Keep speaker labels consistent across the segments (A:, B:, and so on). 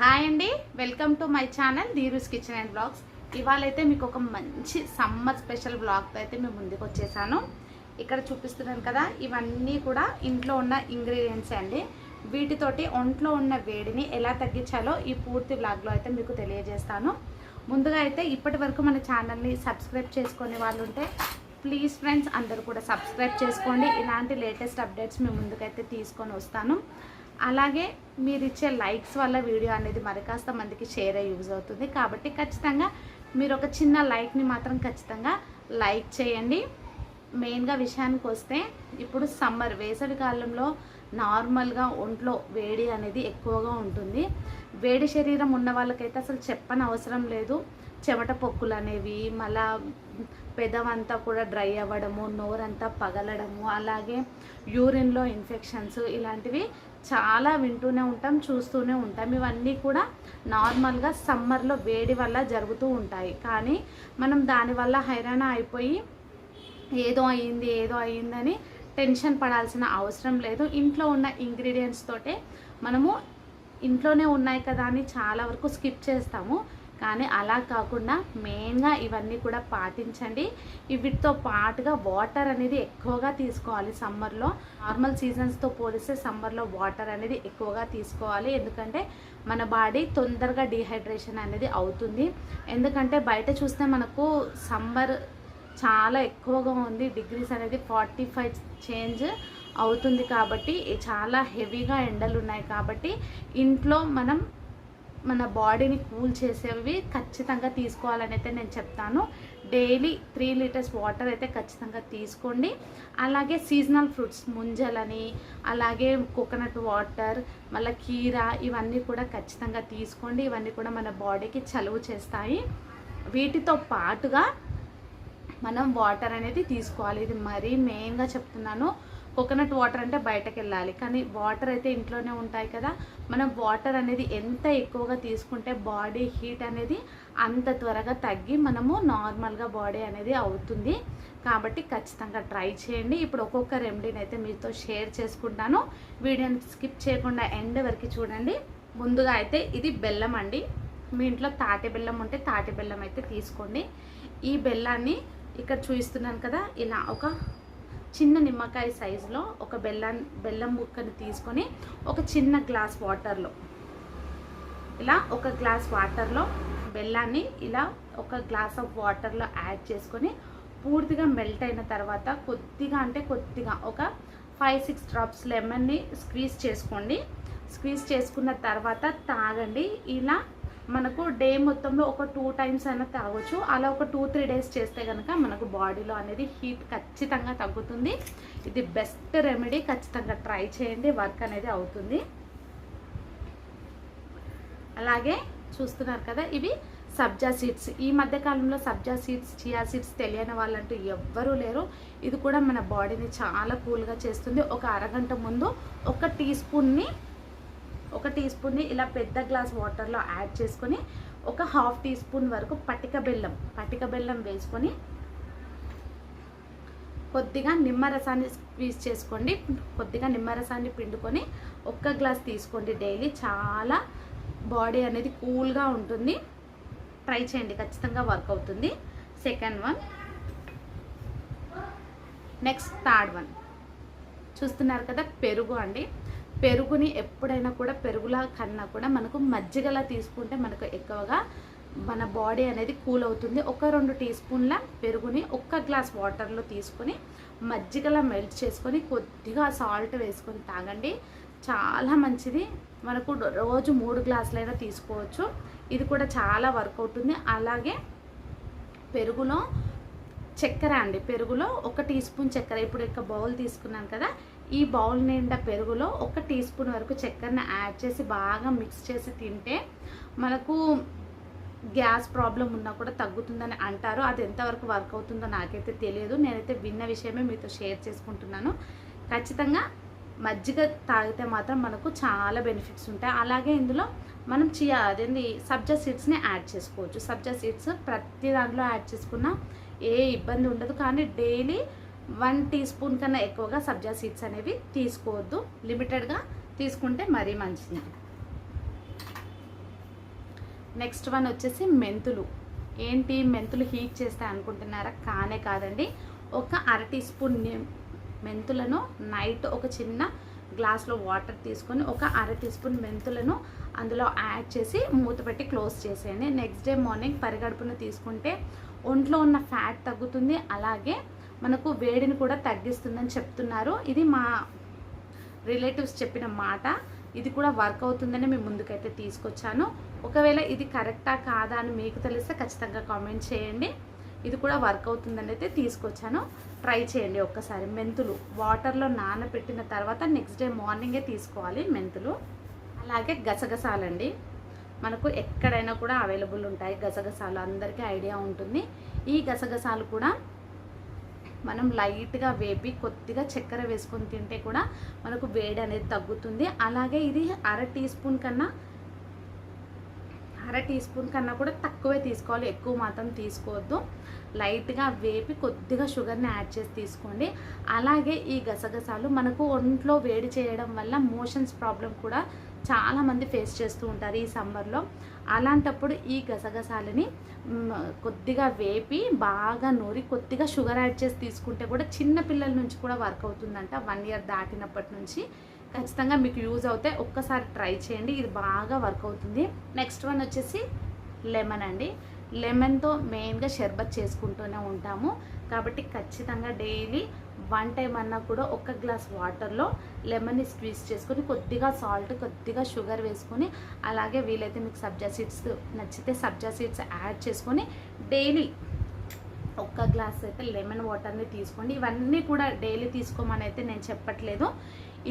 A: Hi అండి, welcome to my channel Dheeru's kitchen and blogs. ఇవాళైతే మీకు ఒక మంచి సమ్మర్ స్పెషల్ బ్లాగ్తో అయితే మేము ముందుకు వచ్చేసాను. ఇక్కడ చూపిస్తున్నాను కదా, ఇవన్నీ కూడా ఇంట్లో ఉన్న ఇంగ్రీడియంట్స్ అండి. వీటితోటి ఒంట్లో ఉన్న వేడిని ఎలా తగ్గించాలో ఈ పూర్తి బ్లాగ్లో అయితే మీకు తెలియజేస్తాను. ముందుగా అయితే ఇప్పటి వరకు మన ఛానల్ని సబ్స్క్రైబ్ చేసుకునే వాళ్ళు ఉంటే ప్లీజ్ ఫ్రెండ్స్ అందరూ కూడా సబ్స్క్రైబ్ చేసుకోండి. ఇలాంటి లేటెస్ట్ అప్డేట్స్ మీ ముందుకైతే తీసుకొని వస్తాను. అలాగే మీరు ఇచ్చే లైక్స్ వల్ల వీడియో అనేది మరి కాస్త మందికి షేర్ అయ్యి యూజ్ అవుతుంది. కాబట్టి ఖచ్చితంగా మీరు ఒక చిన్న లైక్ని మాత్రం ఖచ్చితంగా లైక్ చేయండి. మెయిన్గా విషయానికి వస్తే ఇప్పుడు సమ్మర్ వేసవి కాలంలో నార్మల్గా ఒంట్లో వేడి అనేది ఎక్కువగా ఉంటుంది. వేడి శరీరం ఉన్న వాళ్ళకైతే అసలు చెప్పని అవసరం లేదు. చెమట పొక్కులు అనేవి, మళ్ళా పెదవంతా కూడా డ్రై అవ్వడము, నోరంతా పగలడము, అలాగే యూరిన్లో ఇన్ఫెక్షన్స్ ఇలాంటివి చాలా వింటూనే ఉంటాం, చూస్తూనే ఉంటాం. ఇవన్నీ కూడా నార్మల్గా సమ్మర్లో వేడి వల్ల జరుగుతూ ఉంటాయి. కానీ మనం దానివల్ల హైరాణ అయిపోయి ఏదో అయ్యిందని టెన్షన్ పడాల్సిన అవసరం లేదు. ఇంట్లో ఉన్న ఇంగ్రీడియంట్స్ తోటే మనము ఇంట్లోనే ఉన్నాయి కదా అని చాలా వరకు స్కిప్ చేస్తాము. కానీ అలా కాకుండా మెయిన్గా ఇవన్నీ కూడా పాటించండి. వీటితో పాటుగా వాటర్ అనేది ఎక్కువగా తీసుకోవాలి. సమ్మర్లో నార్మల్ సీజన్స్తో పోలిస్తే సమ్మర్లో వాటర్ అనేది ఎక్కువగా తీసుకోవాలి. ఎందుకంటే మన బాడీ తొందరగా డీహైడ్రేషన్ అనేది అవుతుంది. ఎందుకంటే బయట చూస్తే మనకు సమ్మర్ చాలా ఎక్కువగా ఉంది, డిగ్రీస్ అనేది 45 చేంజ్ అవుతుంది. కాబట్టి చాలా హెవీగా ఎండలు ఉన్నాయి. కాబట్టి ఇంట్లో మనం మన బాడీని కూల్ చేసేవి ఖచ్చితంగా తీసుకోవాలని అయితే నేను చెప్తాను. డైలీ 3 లీటర్స్ వాటర్ అయితే ఖచ్చితంగా తీసుకోండి. అలాగే సీజనల్ ఫ్రూట్స్ ముంజలని, అలాగే కోకోనట్ వాటర్, మళ్ళీ కీరా ఇవన్నీ కూడా ఖచ్చితంగా తీసుకోండి. ఇవన్నీ కూడా మన బాడీకి చలువ చేస్తాయి. వీటితో పాటుగా మనం వాటర్ అనేది తీసుకోవాలి. ఇది మరీ మెయిన్గా చెప్తున్నాను. కోకోనట్ వాటర్ అంటే బయటకు వెళ్ళాలి, కానీ వాటర్ అయితే ఇంట్లోనే ఉంటాయి కదా. మనం వాటర్ అనేది ఎంత ఎక్కువగా తీసుకుంటే బాడీ హీట్ అనేది అంత త్వరగా తగ్గి మనము నార్మల్గా బాడీ అనేది అవుతుంది. కాబట్టి ఖచ్చితంగా ట్రై చేయండి. ఇప్పుడు ఒక్కొక్క రెమెడీని అయితే మీతో షేర్ చేసుకుంటాను. వీడియోని స్కిప్ చేయకుండా ఎండ్ వరకు చూడండి. ముందుగా అయితే ఇది బెల్లం అండి. మీ ఇంట్లో తాటి బెల్లం ఉంటే తాటి బెల్లం అయితే తీసుకోండి. ఈ బెల్లాన్ని ఇక్కడ చూపిస్తున్నాను కదా, ఇలా ఒక చిన్న నిమ్మకాయ సైజులో ఒక బెల్లం ముక్కని తీసుకొని ఒక చిన్న గ్లాస్ వాటర్లో, ఇలా ఒక గ్లాస్ వాటర్లో బెల్లాన్ని ఇలా ఒక గ్లాస్ ఆఫ్ వాటర్లో యాడ్ చేసుకొని పూర్తిగా మెల్ట్ అయిన తర్వాత కొద్దిగా ఒక 5-6 డ్రాప్స్ లెమన్ని స్క్వీజ్ చేసుకోండి. స్క్వీజ్ చేసుకున్న తర్వాత తాగండి. ఇలా మనకు డే మొత్తంలో ఒక 2 టైమ్స్ అయినా తాగొచ్చు. అలా ఒక 2-3 డేస్ చేస్తే కనుక మనకు బాడీలో అనేది హీట్ ఖచ్చితంగా తగ్గుతుంది. ఇది బెస్ట్ రెమెడీ, ఖచ్చితంగా ట్రై చేయండి, వర్క్ అనేది అవుతుంది. అలాగే చూస్తున్నారు కదా, ఇవి సబ్జా సీడ్స్. ఈ మధ్యకాలంలో సబ్జా సీడ్స్, చియా సీడ్స్ తెలియని వాళ్ళంటూ ఎవ్వరూ లేరు. ఇది కూడా మన బాడీని చాలా కూల్గా చేస్తుంది. ఒక అరగంట ముందు ఒక టీ స్పూన్ని ఇలా పెద్ద గ్లాస్ వాటర్లో యాడ్ చేసుకొని ఒక 1/2 టీ స్పూన్ వరకు పటిక బెల్లం వేసుకొని కొద్దిగా నిమ్మరసాన్ని స్క్వీజ్ చేసుకోండి. కొద్దిగా నిమ్మరసాన్ని పిండుకొని 1 గ్లాస్ తీసుకోండి డైలీ. చాలా బాడీ అనేది కూల్గా ఉంటుంది. ట్రై చేయండి, ఖచ్చితంగా వర్క్ అవుతుంది. Second one. Next third one చూస్తున్నారు కదా, పెరుగు అండి. పెరుగుని ఎప్పుడైనా కూడా పెరుగులా కన్నా కూడా మనకు మజ్జిగలా తీసుకుంటే మనకు ఎక్కువగా మన బాడీ అనేది కూల్ అవుతుంది. 1-2 టీ స్పూన్ల పెరుగుని 1 గ్లాస్ వాటర్లో తీసుకొని మజ్జిగలా మెల్ట్ చేసుకొని కొద్దిగా సాల్ట్ వేసుకొని తాగండి. చాలా మంచిది. మనకు రోజు 3 గ్లాసులైనా తీసుకోవచ్చు. ఇది కూడా చాలా వర్క్ అవుతుంది. అలాగే పెరుగులో చక్కెర అండి. పెరుగులో 1 టీ స్పూన్ చక్కెర, ఇప్పుడు ఒక బౌల్ తీసుకున్నాను కదా, ఈ బౌల్ నిండా పెరుగులో 1 టీ స్పూన్ వరకు చక్కెరని యాడ్ చేసి బాగా మిక్స్ చేసి తింటే మనకు గ్యాస్ ప్రాబ్లం ఉన్నా కూడా తగ్గుతుందని అంటారు. అది ఎంతవరకు వర్క్ అవుతుందో నాకైతే తెలియదు. నేనైతే విన్న విషయమే మీతో షేర్ చేసుకుంటున్నాను. ఖచ్చితంగా మజ్జిగ తాగితే మాత్రం మనకు చాలా బెనిఫిట్స్ ఉంటాయి. అలాగే ఇందులో మనం సబ్జా సీడ్స్ని యాడ్ చేసుకోవచ్చు. సబ్జా సీడ్స్ ప్రతి దాంట్లో యాడ్ చేసుకున్నా ఏ ఇబ్బంది ఉండదు. కానీ డైలీ 1 టీ స్పూన్ కన్నా ఎక్కువగా సబ్జా సీడ్స్ అనేవి తీసుకోవద్దు. లిమిటెడ్గా తీసుకుంటే మరీ మంచిది. నెక్స్ట్ వన్ వచ్చేసి మెంతులు. ఏంటి మెంతులు హీట్ చేస్తాయి అనుకుంటున్నారా? కానే కాదండి. ఒక అర టీ స్పూన్ మెంతులను నైట్ ఒక చిన్న గ్లాస్లో వాటర్ తీసుకొని ఒక అర టీ స్పూన్ మెంతులను అందులో యాడ్ చేసి మూత పెట్టి క్లోజ్ చేసేయండి. నెక్స్ట్ డే మార్నింగ్ పరిగడుపున తీసుకుంటే ఒంట్లో ఉన్న ఫ్యాట్ తగ్గుతుంది, అలాగే మనకు వేడిని కూడా తగ్గిస్తుందని చెప్తున్నారు. ఇది మా రిలేటివ్స్ చెప్పిన మాట. ఇది కూడా వర్క్ అవుతుందని మేము ముందుకైతే తీసుకొచ్చాను. ఒకవేళ ఇది కరెక్టా కాదా అని మీకు తెలిస్తే ఖచ్చితంగా కామెంట్ చేయండి. ఇది కూడా వర్క్ అవుతుందని అయితే తీసుకొచ్చాను. ట్రై చేయండి ఒక్కసారి. మెంతులు వాటర్లో నానబెట్టిన తర్వాత నెక్స్ట్ డే మార్నింగే తీసుకోవాలి మెంతులు. అలాగే గసగసాలండి, మనకు ఎక్కడైనా కూడా అవైలబుల్ ఉంటాయి గసగసాలు, అందరికీ ఐడియా ఉంటుంది. ఈ గసగసాలు కూడా మనం లైట్గా వేపి కొద్దిగా చక్కెర వేసుకొని తింటే కూడా మనకు వేడి అనేది తగ్గుతుంది. అలాగే ఇది అర టీ స్పూన్ కన్నా కూడా తక్కువే తీసుకోవాలి, ఎక్కువ మాత్రం తీసుకోవద్దు. లైట్గా వేపి కొద్దిగా షుగర్ని యాడ్ చేసి తీసుకోండి. అలాగే ఈ గసగసాలు మనకు ఒంట్లో వేడి చేయడం వల్ల మోషన్స్ ప్రాబ్లం కూడా చాలామంది ఫేస్ చేస్తూ ఉంటారు ఈ సమ్మర్లో. అలాంటప్పుడు ఈ గసగసాలని కొద్దిగా వేపి బాగా నూరి కొద్దిగా షుగర్ యాడ్ చేసి తీసుకుంటే కూడా చిన్న పిల్లల నుంచి కూడా వర్క్ అవుతుందంట. 1 ఇయర్ దాటినప్పటి నుంచి ఖచ్చితంగా మీకు యూజ్ అవుతాయి. ఒక్కసారి ట్రై చేయండి, ఇది బాగా వర్క్ అవుతుంది. నెక్స్ట్ వన్ వచ్చేసి లెమన్ అండి. లెమన్తో మెయిన్గా షర్బత్ చేసుకుంటూనే ఉంటాము కాబట్టి ఖచ్చితంగా డైలీ 1 టైం అన్నా కూడా ఒక గ్లాస్ వాటర్లో లెమన్ని స్క్వీజ్ చేసుకొని కొద్దిగా సాల్ట్ కొద్దిగా షుగర్ వేసుకొని, అలాగే వీలైతే మీకు సబ్జా సీడ్స్ నచ్చితే సబ్జా సీడ్స్ యాడ్ చేసుకొని డైలీ ఒక్క గ్లాస్ అయితే లెమన్ వాటర్ని తీసుకోండి. ఇవన్నీ కూడా డైలీ తీసుకోమని అయితే నేను చెప్పట్లేదు.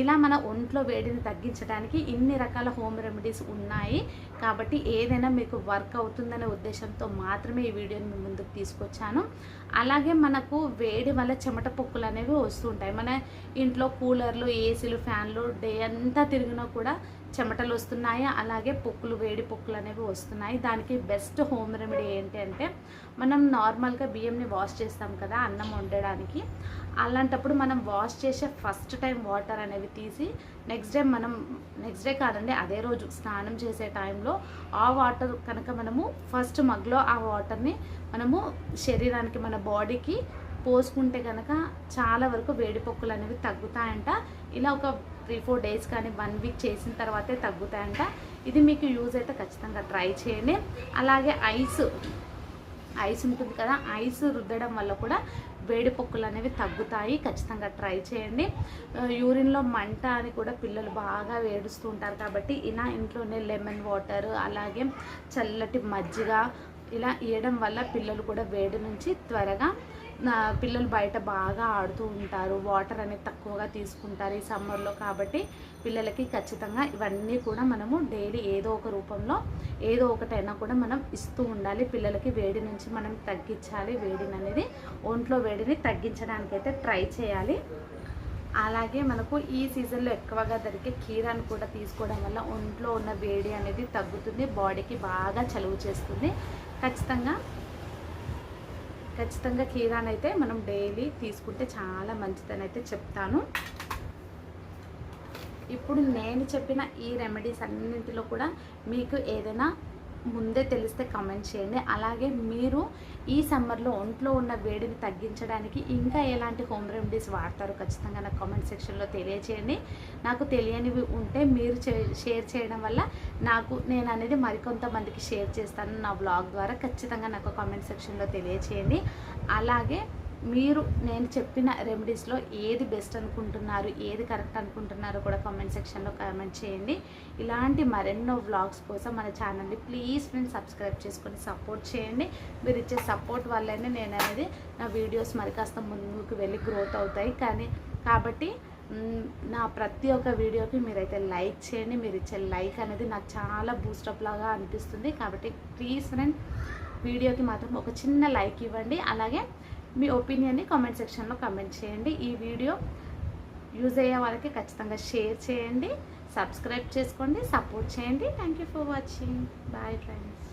A: ఇలా మన ఒంట్లో వేడిని తగ్గించడానికి ఇన్ని రకాల హోమ్ రెమెడీస్ ఉన్నాయి కాబట్టి ఏదైనా మీకు వర్క్ అవుతుందనే ఉద్దేశంతో మాత్రమే ఈ వీడియోని మీ ముందుకు తీసుకొచ్చాను. అలాగే మనకు వేడి వల్ల చెమట పొక్కులు అనేవి వస్తుంటాయి. మన ఇంట్లో కూలర్లు, ఏసీలు, ఫ్యాన్లు డే అంతా తిరిగినా కూడా చెమటలు వస్తున్నాయి, అలాగే పొక్కులు, వేడి పొక్కులు అనేవి వస్తున్నాయి. దానికి బెస్ట్ హోమ్ రెమెడీ ఏంటి అంటే, మనం నార్మల్గా బియ్యంని వాష్ చేస్తాం కదా అన్నం వండడానికి. అలాంటప్పుడు మనం వాష్ చేసే ఫస్ట్ టైం వాటర్ అనేవి తీసి నెక్స్ట్ డే కాదండి, అదే రోజు స్నానం చేసే టైంలో ఆ వాటర్ కనుక మనము ఫస్ట్ మగ్లో ఆ వాటర్ని మనము శరీరానికి, మన బాడీకి పోసుకుంటే కనుక చాలా వరకు వేడి పొక్కులు అనేవి తగ్గుతాయంట. ఇలా ఒక 3-4 డేస్ కానీ 1 వీక్ చేసిన తర్వాతే తగ్గుతాయంట. ఇది మీకు యూజ్ అయితే ఖచ్చితంగా ట్రై చేయండి. అలాగే ఐస్ ఉంటుంది కదా, ఐస్ రుద్దడం వల్ల కూడా వేడి పొక్కులు అనేవి తగ్గుతాయి. ఖచ్చితంగా ట్రై చేయండి. యూరిన్లో మంట అని కూడా పిల్లలు బాగా వేడుస్తూ ఉంటారు కాబట్టి ఇలా ఇంట్లోనే లెమన్ వాటర్, అలాగే చల్లటి మజ్జిగ ఇలా ఇవ్వడం వల్ల పిల్లలు కూడా వేడి నుంచి త్వరగా, పిల్లలు బయట బాగా ఆడుతూ ఉంటారు, వాటర్ అనేది తక్కువగా తీసుకుంటారు ఈ సమ్మర్లో కాబట్టి పిల్లలకి ఖచ్చితంగా ఇవన్నీ కూడా మనము డైలీ ఏదో ఒక రూపంలో ఏదో ఒకటైనా కూడా మనం ఇస్తూ ఉండాలి. పిల్లలకి వేడి నుంచి మనం తగ్గించాలి. వేడిని అనేది ఒంట్లో వేడిని తగ్గించడానికైతే ట్రై చేయాలి. అలాగే మనకు ఈ సీజన్లో ఎక్కువగా దొరికే కీరాను కూడా తీసుకోవడం వల్ల ఒంట్లో ఉన్న వేడి అనేది తగ్గుతుంది, బాడీకి బాగా చలువ చేస్తుంది. ఖచ్చితంగా కీరాని అయితే మనం డైలీ తీసుకుంటే చాలా మంచిదని అయితే చెప్తాను. ఇప్పుడు నేను చెప్పిన ఈ రెమెడీస్ అన్నింటిలో కూడా మీకు ఏదైనా ముందే తెలిస్తే కామెంట్ చేయండి. అలాగే మీరు ఈ సమ్మర్లో ఒంట్లో ఉన్న వేడిని తగ్గించడానికి ఇంకా ఎలాంటి హోమ్ రెమెడీస్ వాడతారో ఖచ్చితంగా నాకు కామెంట్ సెక్షన్లో తెలియచేయండి. నాకు తెలియనివి ఉంటే మీరు షేర్ చేయడం వల్ల నేను అనేది మరికొంతమందికి షేర్ చేస్తాను నా బ్లాగ్ ద్వారా. ఖచ్చితంగా నాకు కామెంట్ సెక్షన్లో తెలియచేయండి. అలాగే మీరు నేను చెప్పిన రెమెడీస్లో ఏది బెస్ట్ అనుకుంటున్నారు, ఏది కరెక్ట్ అనుకుంటున్నారో కూడా కామెంట్ సెక్షన్లో కామెంట్ చేయండి. ఇలాంటి మరెన్నో వ్లాగ్స్ కోసం మన ఛానల్ని ప్లీజ్ ఫ్రెండ్స్ సబ్స్క్రైబ్ చేసుకొని సపోర్ట్ చేయండి. మీరు ఇచ్చే సపోర్ట్ వల్లనే నేను అనేది నా వీడియోస్ మరి కాస్త ముందుకు వెళ్ళి గ్రోత్ అవుతాయి. కాబట్టి నా ప్రతి ఒక్క వీడియోకి మీరైతే లైక్ చేయండి. మీరు ఇచ్చే లైక్ అనేది నాకు చాలా బూస్టప్ లాగా అనిపిస్తుంది. కాబట్టి ప్లీజ్ ఫ్రెండ్ వీడియోకి మాత్రం ఒక చిన్న లైక్ ఇవ్వండి. అలాగే మీ ఒపీనియన్ని కామెంట్ సెక్షన్లో కామెంట్ చేయండి. ఈ వీడియో యూజ్ అయ్యే వాళ్ళకి ఖచ్చితంగా షేర్ చేయండి, సబ్స్క్రైబ్ చేసుకోండి, సపోర్ట్ చేయండి. Thank you for watching. Bye friends.